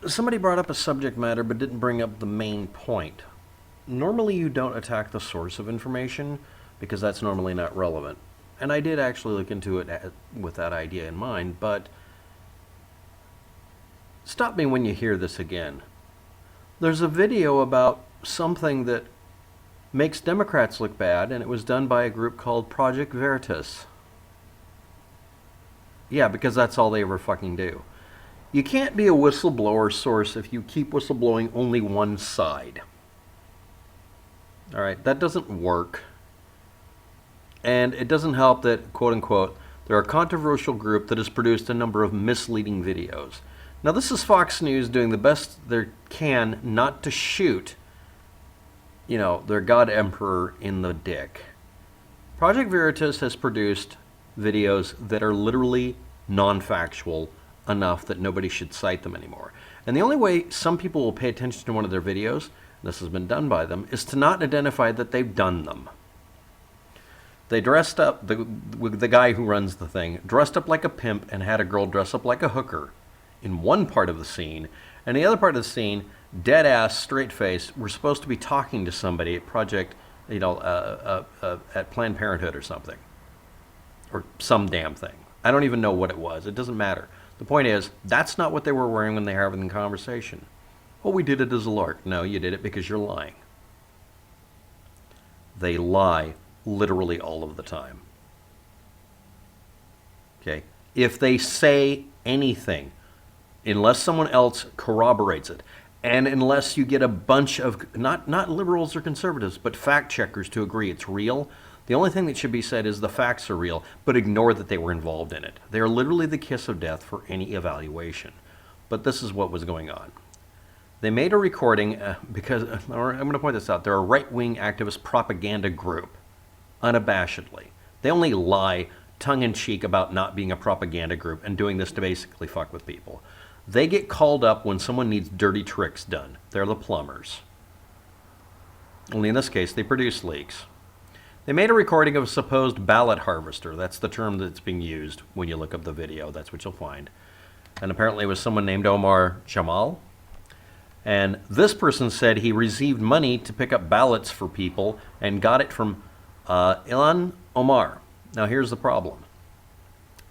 Somebody brought up a subject matter but didn't bring up the main point. Normally you don't attack the source of information because that's normally not relevant. And I did actually look into it with that idea in mind, but stop me when you hear this again. There's a video about something that makes Democrats look bad, and it was done by a group called Project Veritas. Yeah, because that's all they ever fucking do. You can't be a whistleblower source if you keep whistleblowing only one side. Alright, that doesn't work. And it doesn't help that, quote unquote, they're a controversial group that has produced a number of misleading videos. Now, this is Fox News doing the best they can not to shoot, their God Emperor in the dick. Project Veritas has produced videos that are literally non-factual enough that nobody should cite them anymore. And the only way some people will pay attention to one of their videos, this has been done by them, is to not identify that they've done them. They dressed up, the guy who runs the thing, dressed up like a pimp and had a girl dress up like a hooker in one part of the scene, and the other part of the scene, dead ass, straight face, we're supposed to be talking to somebody at Project, at Planned Parenthood or something. Or some damn thing. I don't even know what it was. It doesn't matter. The point is, that's not what they were wearing when they were having the conversation. Well, we did it as a lark. No, you did it because you're lying. They lie literally all of the time. Okay? If they say anything, unless someone else corroborates it, and unless you get a bunch of, not liberals or conservatives, but fact checkers to agree it's real, the only thing that should be said is the facts are real, but ignore that they were involved in it. They are literally the kiss of death for any evaluation. But this is what was going on. They made a recording because, I'm going to point this out, they're a right-wing activist propaganda group, unabashedly. They only lie tongue-in-cheek about not being a propaganda group and doing this to basically fuck with people. They get called up when someone needs dirty tricks done. They're the plumbers. Only in this case, they produce leaks. They made a recording of a supposed ballot harvester. That's the term that's being used when you look up the video. That's what you'll find. And apparently it was someone named Omar Jamal. And this person said he received money to pick up ballots for people and got it from Ilan Omar. Now here's the problem.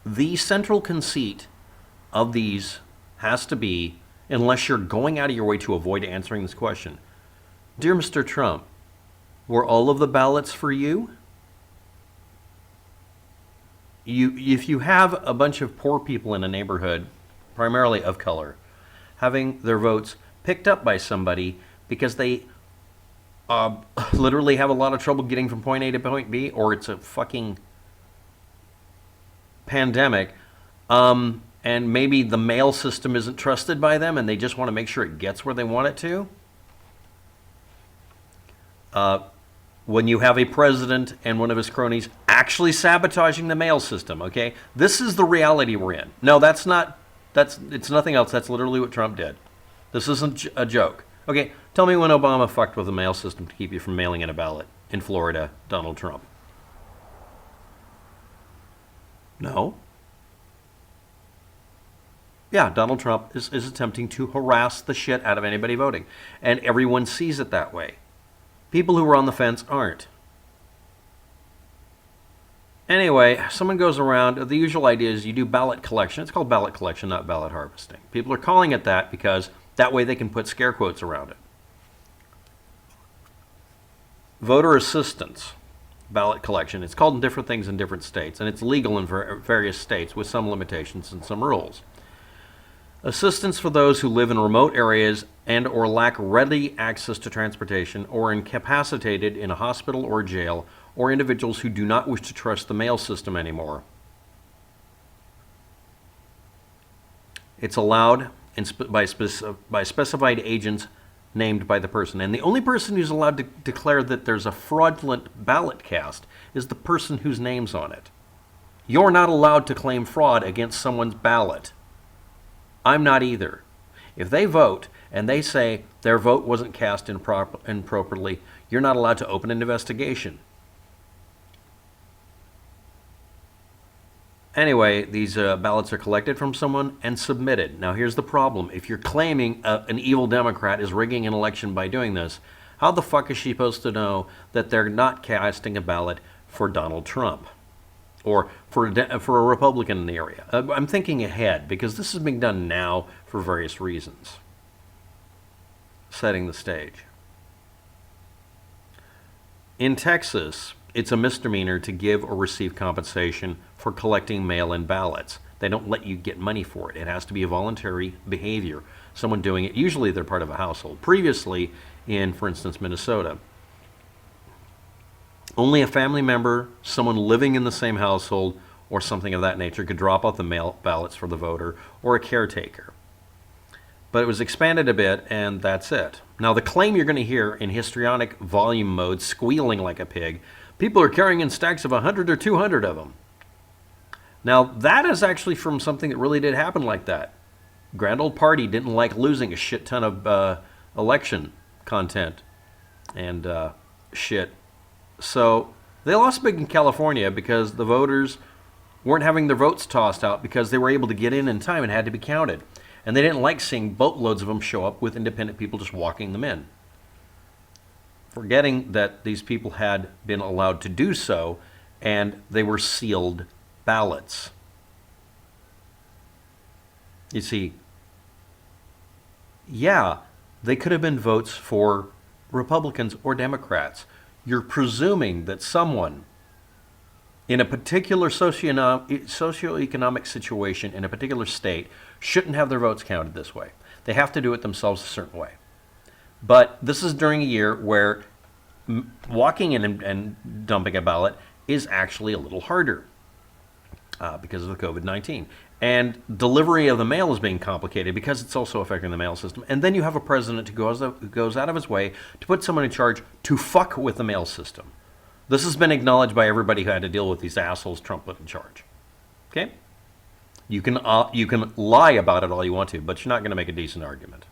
The central conceit of these has to be, unless you're going out of your way to avoid answering this question, Dear Mr. Trump, were all of the ballots for you? If you have a bunch of poor people in a neighborhood, primarily of color, having their votes picked up by somebody because they literally have a lot of trouble getting from point A to point B, or it's a fucking pandemic, and maybe the mail system isn't trusted by them and they just want to make sure it gets where they want it to. When you have a president and one of his cronies actually sabotaging the mail system, okay? This is the reality we're in. No, it's nothing else. That's literally what Trump did. This isn't a joke. Okay, tell me when Obama fucked with the mail system to keep you from mailing in a ballot in Florida, Donald Trump. No. Yeah, Donald Trump is attempting to harass the shit out of anybody voting. And everyone sees it that way. People who are on the fence aren't. Anyway, someone goes around, the usual idea is you do ballot collection. It's called ballot collection, not ballot harvesting. People are calling it that because that way they can put scare quotes around it. Voter assistance, ballot collection. It's called different things in different states, and it's legal in various states with some limitations and some rules. Assistance for those who live in remote areas and or lack ready access to transportation or incapacitated in a hospital or jail, or individuals who do not wish to trust the mail system anymore. It's allowed by specified agents named by the person. And the only person who's allowed to declare that there's a fraudulent ballot cast is the person whose name's on it. You're not allowed to claim fraud against someone's ballot. I'm not either. If they vote and they say their vote wasn't cast improperly, you're not allowed to open an investigation. Anyway, these ballots are collected from someone and submitted. Now, here's the problem. If you're claiming an evil Democrat is rigging an election by doing this, how the fuck is she supposed to know that they're not casting a ballot for Donald Trump or for a Republican in the area? I'm thinking ahead because this is being done now for various reasons. Setting the stage. In Texas, it's a misdemeanor to give or receive compensation for collecting mail-in ballots. They don't let you get money for it. It has to be a voluntary behavior. Someone doing it, usually they're part of a household. Previously, in, for instance, Minnesota, only a family member, someone living in the same household, or something of that nature could drop off the mail ballots for the voter, or a caretaker. But it was expanded a bit, and that's it. Now, the claim you're going to hear in histrionic volume mode, squealing like a pig, people are carrying in stacks of 100 or 200 of them. Now, that is actually from something that really did happen like that. Grand Old Party didn't like losing a shit ton of election content and shit. So they lost big in California because the voters weren't having their votes tossed out because they were able to get in time and had to be counted. And they didn't like seeing boatloads of them show up with independent people just walking them in, forgetting that these people had been allowed to do so and they were sealed ballots. You see, yeah, they could have been votes for Republicans or Democrats. You're presuming that someone in a particular socioeconomic situation in a particular state shouldn't have their votes counted this way. They have to do it themselves a certain way. But this is during a year where walking in and dumping a ballot is actually a little harder because of the COVID-19. And delivery of the mail is being complicated because it's also affecting the mail system. And then you have a president who goes out of his way to put someone in charge to fuck with the mail system. This has been acknowledged by everybody who had to deal with these assholes Trump put in charge. Okay? You can lie about it all you want to, but you're not going to make a decent argument.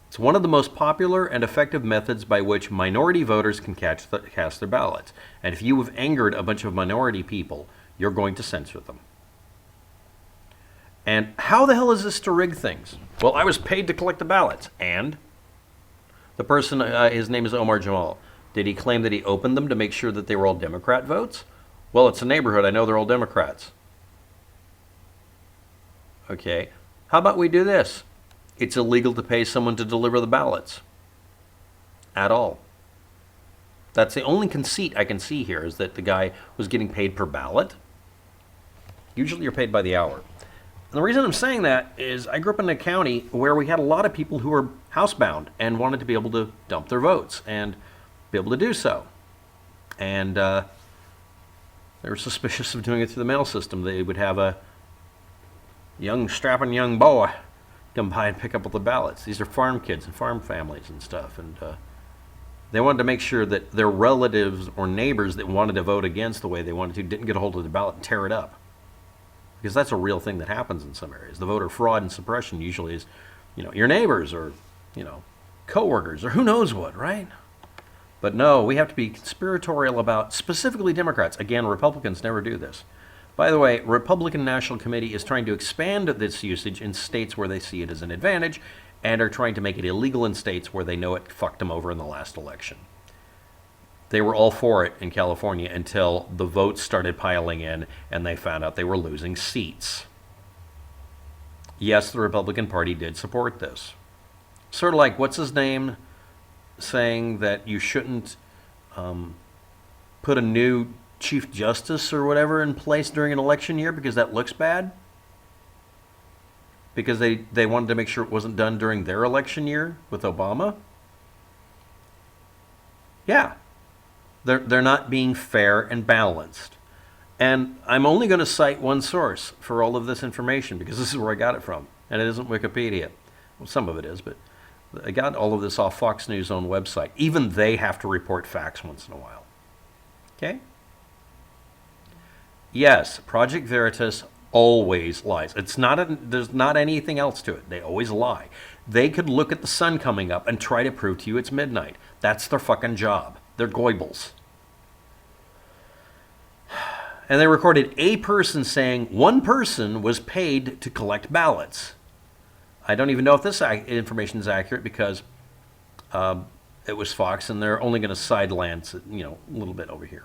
It's one of the most popular and effective methods by which minority voters can cast their ballots. And if you have angered a bunch of minority people, you're going to censor them. And how the hell is this to rig things? Well, I was paid to collect the ballots. And the person, his name is Omar Jamal. Did he claim that he opened them to make sure that they were all Democrat votes? Well, it's a neighborhood. I know they're all Democrats. Okay. How about we do this? It's illegal to pay someone to deliver the ballots. At all. That's the only conceit I can see here, is that the guy was getting paid per ballot. Usually you're paid by the hour. And the reason I'm saying that is I grew up in a county where we had a lot of people who were housebound and wanted to be able to dump their votes and be able to do so. And they were suspicious of doing it through the mail system. They would have a strapping young boy come by and pick up all the ballots. These are farm kids and farm families and stuff. And they wanted to make sure that their relatives or neighbors that wanted to vote against the way they wanted to didn't get a hold of the ballot and tear it up. Because that's a real thing that happens in some areas. The voter fraud and suppression usually is, your neighbors or, coworkers or who knows what, right? But no, we have to be conspiratorial about specifically Democrats. Again, Republicans never do this. By the way, Republican National Committee is trying to expand this usage in states where they see it as an advantage and are trying to make it illegal in states where they know it fucked them over in the last election. They were all for it in California until the votes started piling in and they found out they were losing seats. Yes, the Republican Party did support this. Sort of like, what's his name, saying that you shouldn't put a new Chief Justice or whatever in place during an election year because that looks bad? Because they wanted to make sure it wasn't done during their election year with Obama? Yeah. They're not being fair and balanced. And I'm only going to cite one source for all of this information because this is where I got it from. And it isn't Wikipedia. Well, some of it is, but I got all of this off Fox News' own website. Even they have to report facts once in a while. Okay? Yes, Project Veritas always lies. There's not anything else to it. They always lie. They could look at the sun coming up and try to prove to you it's midnight. That's their fucking job. They're Goebbels. And they recorded a person saying one person was paid to collect ballots. I don't even know if this information is accurate because it was Fox, and they're only going to sidelance it, a little bit over here.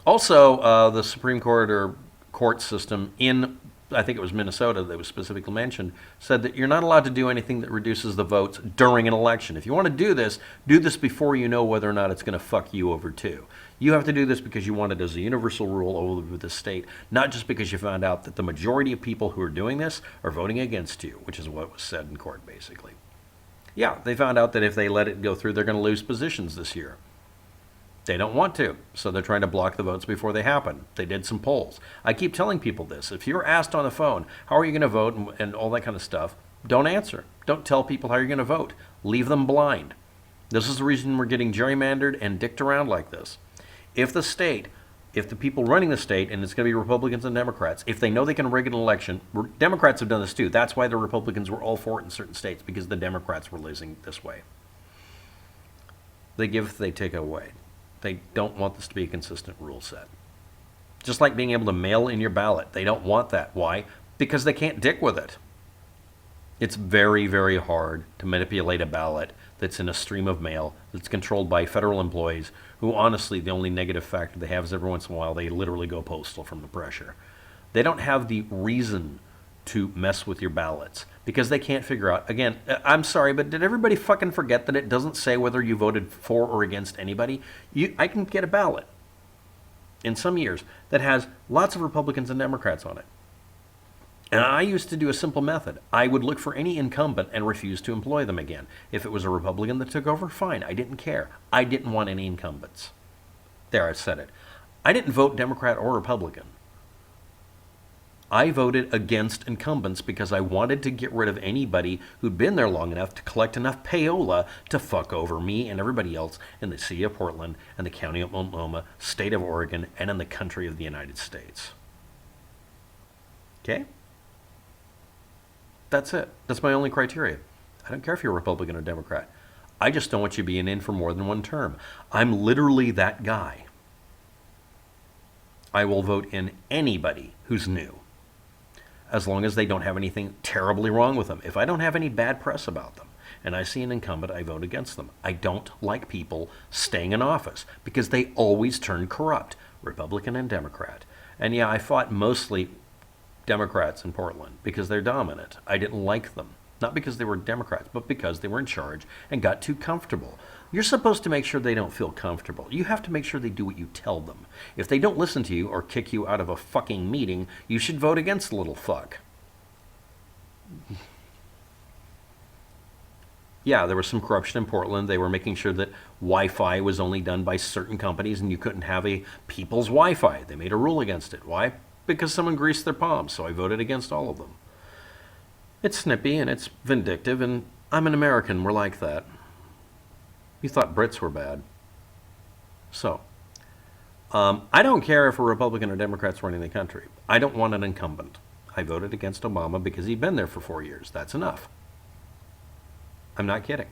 Also, the Supreme Court or court system in, I think it was Minnesota that was specifically mentioned, said that you're not allowed to do anything that reduces the votes during an election. If you want to do this before you know whether or not it's going to fuck you over too. You have to do this because you want it as a universal rule over the state, not just because you found out that the majority of people who are doing this are voting against you, which is what was said in court, basically. Yeah, they found out that if they let it go through, they're going to lose positions this year. They don't want to, so they're trying to block the votes before they happen. They did some polls. I keep telling people this. If you're asked on the phone, how are you going to vote and all that kind of stuff, don't answer. Don't tell people how you're going to vote. Leave them blind. This is the reason we're getting gerrymandered and dicked around like this. If the people running the state, and it's going to be Republicans and Democrats, if they know they can rig an election, Democrats have done this too. That's why the Republicans were all for it in certain states, because the Democrats were losing this way. They give, they take away. They don't want this to be a consistent rule set. Just like being able to mail in your ballot. They don't want that. Why? Because they can't dick with it. It's very, very hard to manipulate a ballot that's in a stream of mail that's controlled by federal employees who, honestly, the only negative factor they have is every once in a while they literally go postal from the pressure. They don't have the reason to mess with your ballots because they can't figure out. Again, I'm sorry, but did everybody fucking forget that it doesn't say whether you voted for or against anybody? I can get a ballot in some years that has lots of Republicans and Democrats on it. And I used to do a simple method. I would look for any incumbent and refuse to employ them again. If it was a Republican that took over, fine. I didn't care. I didn't want any incumbents. There, I said it. I didn't vote Democrat or Republican. I voted against incumbents because I wanted to get rid of anybody who'd been there long enough to collect enough payola to fuck over me and everybody else in the city of Portland and the county of Multnomah, state of Oregon, and in the country of the United States. Okay? That's it. That's my only criteria. I don't care if you're a Republican or Democrat. I just don't want you being in for more than one term. I'm literally that guy. I will vote in anybody who's new, as long as they don't have anything terribly wrong with them. If I don't have any bad press about them and I see an incumbent, I vote against them. I don't like people staying in office because they always turn corrupt, Republican and Democrat. And yeah, I fought mostly Democrats in Portland because they're dominant. I didn't like them. Not because they were Democrats, but because they were in charge and got too comfortable. You're supposed to make sure they don't feel comfortable. You have to make sure they do what you tell them. If they don't listen to you or kick you out of a fucking meeting, you should vote against the little fuck. Yeah, there was some corruption in Portland. They were making sure that Wi-Fi was only done by certain companies and you couldn't have a people's Wi-Fi. They made a rule against it. Why? Because someone greased their palms, so I voted against all of them. It's snippy and it's vindictive, and I'm an American. We're like that. You thought Brits were bad. So, I don't care if a Republican or Democrat's running the country. I don't want an incumbent. I voted against Obama because he'd been there for 4 years. That's enough. I'm not kidding.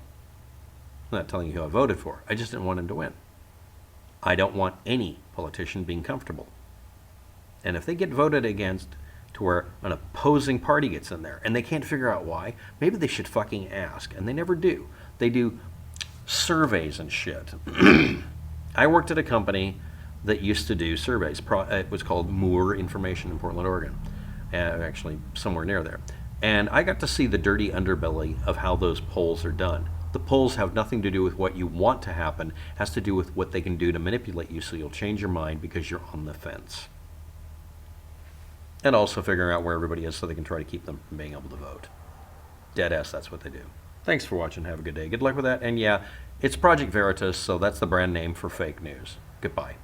I'm not telling you who I voted for. I just didn't want him to win. I don't want any politician being comfortable. And if they get voted against to where an opposing party gets in there and they can't figure out why, maybe they should fucking ask. And they never do. They do surveys and shit. I worked at a company that used to do surveys. It was called Moore Information in Portland, Oregon. Actually, somewhere near there. And I got to see the dirty underbelly of how those polls are done. The polls have nothing to do with what you want to happen. It has to do with what they can do to manipulate you so you'll change your mind because you're on the fence. And also figuring out where everybody is so they can try to keep them from being able to vote. Deadass, that's what they do. Thanks for watching. Have a good day. Good luck with that. And yeah, it's Project Veritas, so that's the brand name for fake news. Goodbye.